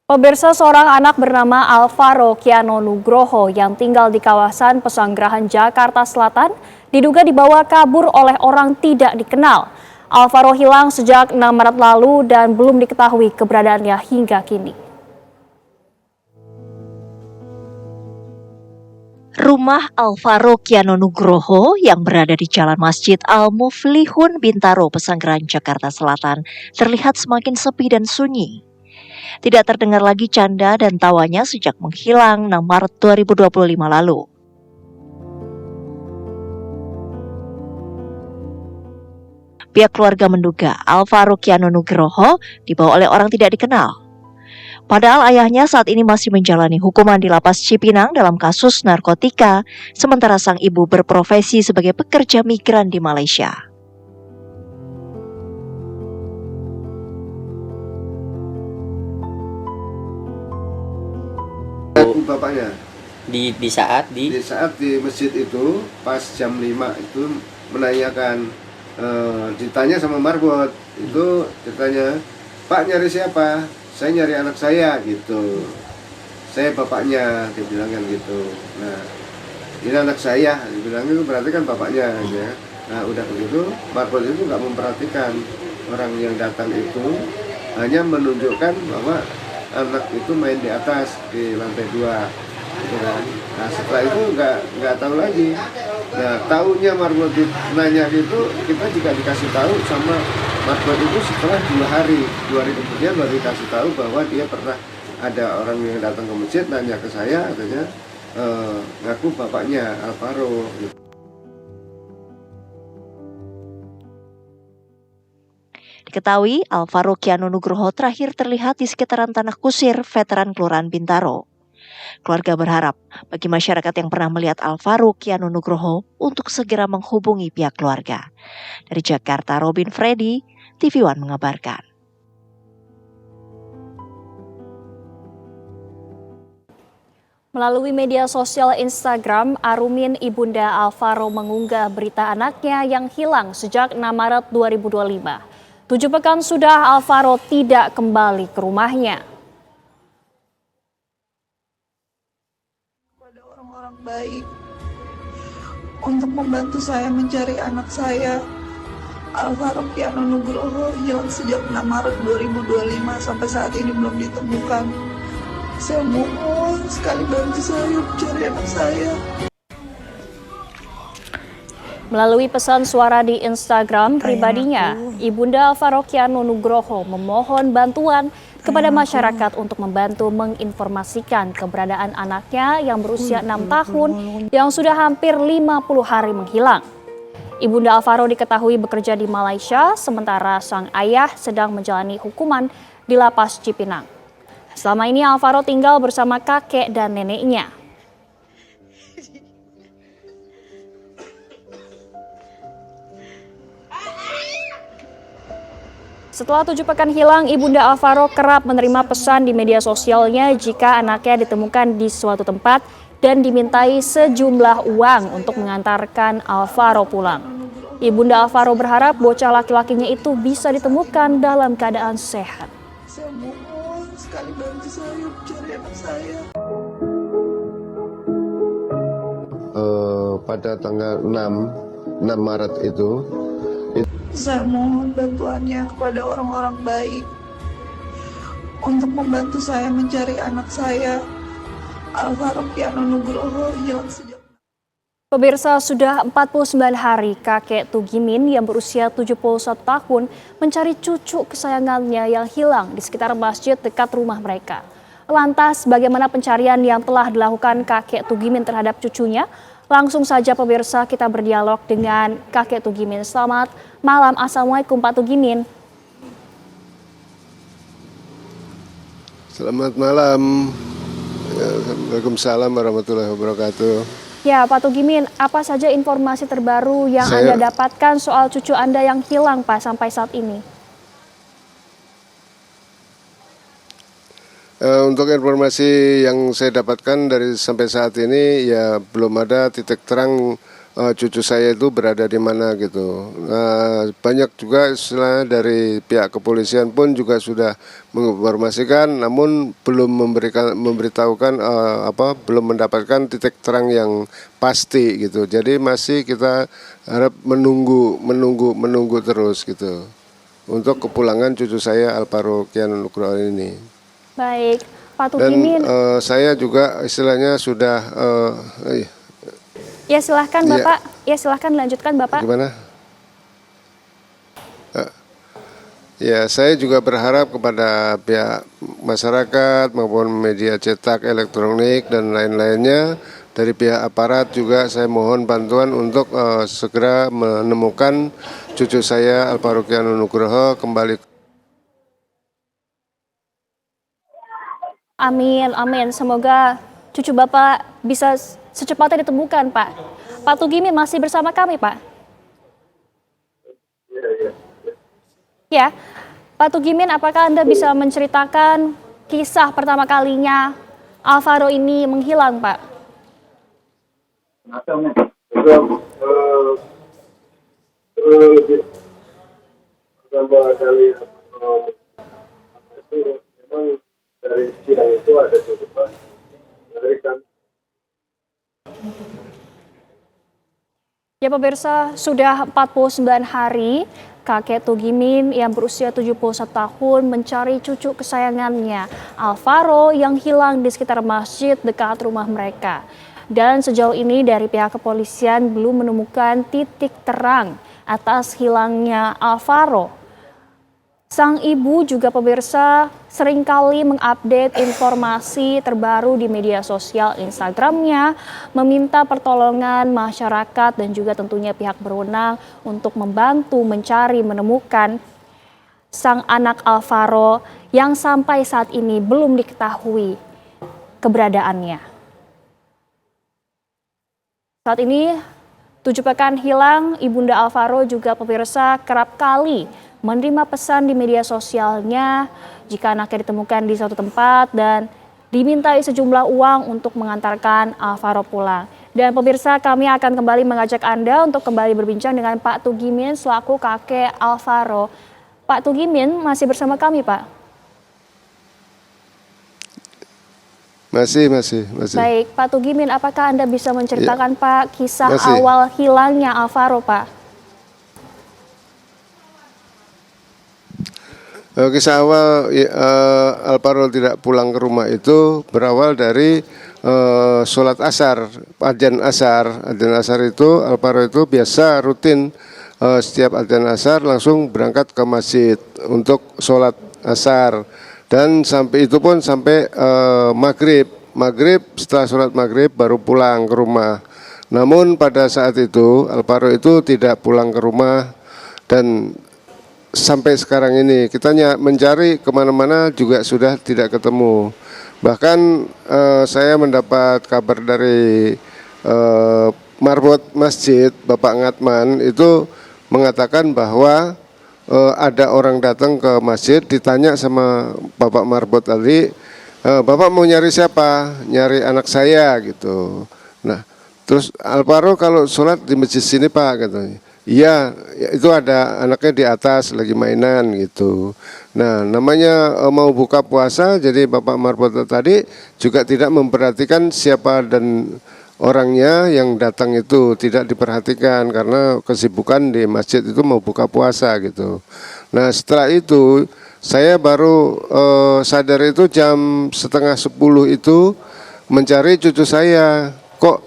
Pemirsa, seorang anak bernama Alvaro Kiano Nugroho yang tinggal di kawasan Pesanggerahan Jakarta Selatan diduga dibawa kabur oleh orang tidak dikenal. Alvaro hilang sejak 6 Maret lalu dan belum diketahui keberadaannya hingga kini. Rumah Alvaro Kiano Nugroho yang berada di Jalan Masjid Al-Muflihun, Bintaro, Pesanggerahan, Jakarta Selatan terlihat semakin sepi dan sunyi. Tidak terdengar lagi canda dan tawanya sejak menghilang 6 Maret 2025 lalu. Pihak keluarga menduga Alvaro Kiano Nugroho dibawa oleh orang tidak dikenal. Padahal ayahnya saat ini masih menjalani hukuman di Lapas Cipinang dalam kasus narkotika, sementara sang ibu berprofesi sebagai pekerja migran di Malaysia. Bapaknya di saat di masjid itu pas jam 5 itu menanyakan, ditanya sama marbot itu, ditanya, "Pak, nyari siapa?" "Saya nyari anak saya," gitu. "Saya bapaknya," dia bilang kan gitu. Nah, "Ini anak saya," dia bilang, itu berarti kan bapaknya ya. Nah, udah begitu marbot itu nggak memperhatikan orang yang datang itu, hanya menunjukkan bahwa anak itu main di atas di lantai 2 gitu kan. Nah, setelah itu nggak tahu lagi. Nah, tahunya marbot nanya gitu, kita juga dikasih tahu sama marbot itu setelah 2 hari kemudian baru dikasih tahu bahwa dia pernah ada orang yang datang ke masjid nanya ke saya, katanya ngaku bapaknya Alvaro gitu. Diketahui Alvaro Kiano Nugroho terakhir terlihat di sekitaran Tanah Kusir, Veteran Kelurahan Bintaro. Keluarga berharap bagi masyarakat yang pernah melihat Alvaro Kiano Nugroho untuk segera menghubungi pihak keluarga. Dari Jakarta, Robin Freddy, TV One mengabarkan. Melalui media sosial Instagram, Arumin ibunda Alvaro mengunggah berita anaknya yang hilang sejak 6 Maret 2025. 7 pekan sudah Alvaro tidak kembali ke rumahnya. Kepada orang-orang baik untuk membantu saya mencari anak saya, Alvaro Kiano Nugroho hilang sejak 6 Maret 2025 sampai saat ini belum ditemukan. Saya mohon sekali bantu saya mencari anak saya. Melalui pesan suara di Instagram pribadinya, ibunda Alvaro Kiano Nugroho memohon bantuan kepada masyarakat untuk membantu menginformasikan keberadaan anaknya yang berusia 6 tahun yang sudah hampir 50 hari menghilang. Ibunda Alvaro diketahui bekerja di Malaysia, sementara sang ayah sedang menjalani hukuman di Lapas Cipinang. Selama ini Alvaro tinggal bersama kakek dan neneknya. Setelah 7 pekan hilang, ibunda Alvaro kerap menerima pesan di media sosialnya jika anaknya ditemukan di suatu tempat dan dimintai sejumlah uang untuk mengantarkan Alvaro pulang. Ibunda Alvaro berharap bocah laki-lakinya itu bisa ditemukan dalam keadaan sehat. Saya mohon sekali bantu saya mencari anak saya. Pada tanggal 6 Maret itu Saya mohon bantuannya kepada orang-orang baik untuk membantu saya mencari anak saya, Alvaro Kiano Nugroho hilang sejak. Pemirsa, sudah 49 hari kakek Tugimin yang berusia 71 tahun mencari cucu kesayangannya yang hilang di sekitar masjid dekat rumah mereka. Lantas, bagaimana pencarian yang telah dilakukan kakek Tugimin terhadap cucunya? Langsung saja pemirsa, kita berdialog dengan kakek Tugimin. Selamat malam, Assalamualaikum Pak Tugimin. selamat malam. Waalaikumsalam warahmatullahi wabarakatuh. Ya, Pak Tugimin, apa saja informasi terbaru yang Anda dapatkan soal cucu Anda yang hilang, Pak, sampai saat ini? Untuk informasi yang saya dapatkan dari sampai saat ini, ya belum ada titik terang cucu saya itu berada di mana gitu. Banyak juga istilahnya dari pihak kepolisian pun juga sudah menginformasikan, namun belum memberitahukan belum mendapatkan titik terang yang pasti gitu. Jadi masih kita harap menunggu terus gitu untuk kepulangan cucu saya Alvaro Kiano Nugroho ini. Baik, Pak Dan Tugimin. saya juga istilahnya sudah Ya silahkan Bapak, ya silahkan dilanjutkan Bapak. gimana? Ya, saya juga berharap kepada pihak masyarakat maupun media cetak, elektronik dan lain-lainnya dari pihak aparat juga saya mohon bantuan untuk segera menemukan cucu saya Alvaro Kiano Nugroho kembali. Amin, amin. Semoga cucu Bapak bisa secepatnya ditemukan, Pak. Pak Tugimin masih bersama kami, Pak. Ya, Pak Tugimin, apakah Anda bisa menceritakan kisah pertama kalinya Alvaro ini menghilang, Pak? Pertama kali itu memang dari sidang itu ada tuntutan dari kan. Ya pemirsa, sudah 49 hari kakek Tugimin yang berusia 71 tahun mencari cucu kesayangannya Alvaro yang hilang di sekitar masjid dekat rumah mereka. Dan sejauh ini dari pihak kepolisian belum menemukan titik terang atas hilangnya Alvaro. Sang ibu juga pemirsa seringkali mengupdate informasi terbaru di media sosial Instagramnya, meminta pertolongan masyarakat dan juga tentunya pihak berwenang untuk membantu mencari menemukan sang anak Alvaro yang sampai saat ini belum diketahui keberadaannya. Saat ini 7 pekan hilang, Ibunda Alvaro juga pemirsa kerap kali menerima pesan di media sosialnya jika anaknya ditemukan di suatu tempat dan dimintai sejumlah uang untuk mengantarkan Alvaro pulang. Dan pemirsa, kami akan kembali mengajak Anda untuk kembali berbincang dengan Pak Tugimin selaku kakek Alvaro. Pak Tugimin masih bersama kami, Pak? Masih. Baik, Pak Tugimin, apakah Anda bisa menceritakan Pak kisah Masih. awal hilangnya Alvaro, Pak? Kisah awal Alvaro tidak pulang ke rumah itu berawal dari sholat asar, adzan asar itu Alvaro itu biasa rutin setiap adzan asar langsung berangkat ke masjid untuk sholat asar dan sampai itu pun sampai maghrib setelah sholat maghrib baru pulang ke rumah. Namun pada saat itu Alvaro itu tidak pulang ke rumah dan sampai sekarang ini kita mencari kemana-mana juga sudah tidak ketemu. Bahkan saya mendapat kabar dari marbot masjid Bapak Ngatman itu mengatakan bahwa ada orang datang ke masjid ditanya sama Bapak marbot tadi, Bapak mau nyari siapa? Nyari anak saya gitu. Nah terus Alvaro kalau sholat di masjid sini Pak katanya. Iya, itu ada anaknya di atas lagi mainan gitu. Nah, namanya mau buka puasa, jadi Bapak Marbot tadi juga tidak memperhatikan siapa dan orangnya yang datang itu tidak diperhatikan karena kesibukan di masjid itu mau buka puasa gitu. Nah, setelah itu saya baru sadar itu jam 9:30 itu mencari cucu saya. Kok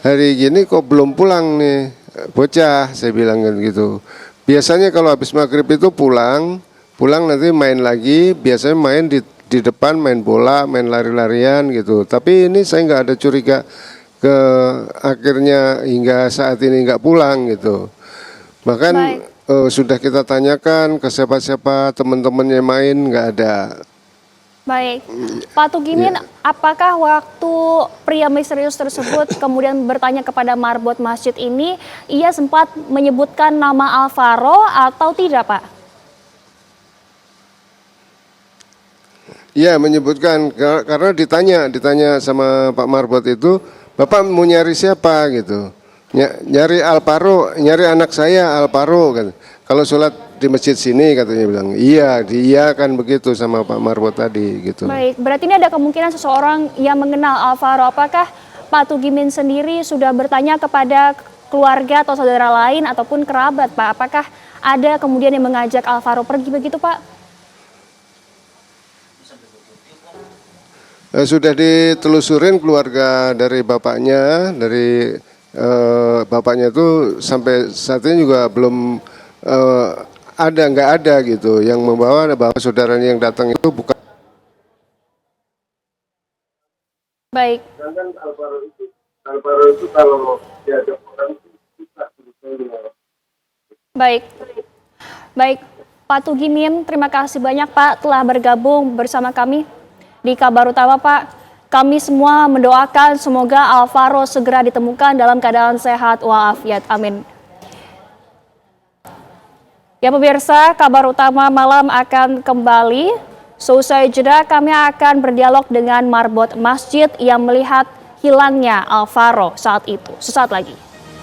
hari gini kok belum pulang nih? Bocah, saya bilang gitu. Biasanya kalau habis maghrib itu pulang nanti main lagi. Biasanya main di depan, main bola, main lari-larian gitu. Tapi ini saya nggak ada curiga ke akhirnya hingga saat ini nggak pulang gitu. Bahkan sudah kita tanyakan ke siapa-siapa teman-temannya main nggak ada. Baik, Pak Tugimin, apakah waktu pria misterius tersebut kemudian bertanya kepada marbot masjid ini, ia sempat menyebutkan nama Alvaro atau tidak, Pak? Iya, menyebutkan karena ditanya sama Pak Marbot itu, Bapak mau nyari siapa gitu. Nyari Alvaro, nyari anak saya Alvaro kan. Kalau sholat di masjid sini katanya bilang, iya, dia kan begitu sama Pak Marbot tadi gitu. Baik, berarti ini ada kemungkinan seseorang yang mengenal Alvaro. Apakah Pak Tugimin sendiri sudah bertanya kepada keluarga atau saudara lain ataupun kerabat, Pak? Apakah ada kemudian yang mengajak Alvaro pergi begitu, Pak? Sudah ditelusurin keluarga dari bapaknya, bapaknya itu sampai saat ini juga belum nggak ada gitu. Yang membawa bahwa saudaranya yang datang itu bukan. Baik. Sedangkan Alvaro itu kalau diajak orang itu bisa sebetulnya. Baik. Baik, Pak Tugimin, terima kasih banyak Pak telah bergabung bersama kami di Kabar Utama, Pak. Kami semua mendoakan semoga Alvaro segera ditemukan dalam keadaan sehat walafiat. Amin. Ya pemirsa, Kabar Utama malam akan kembali. Seusai jeda kami akan berdialog dengan marbot masjid yang melihat hilangnya Alvaro saat itu. Sesaat lagi.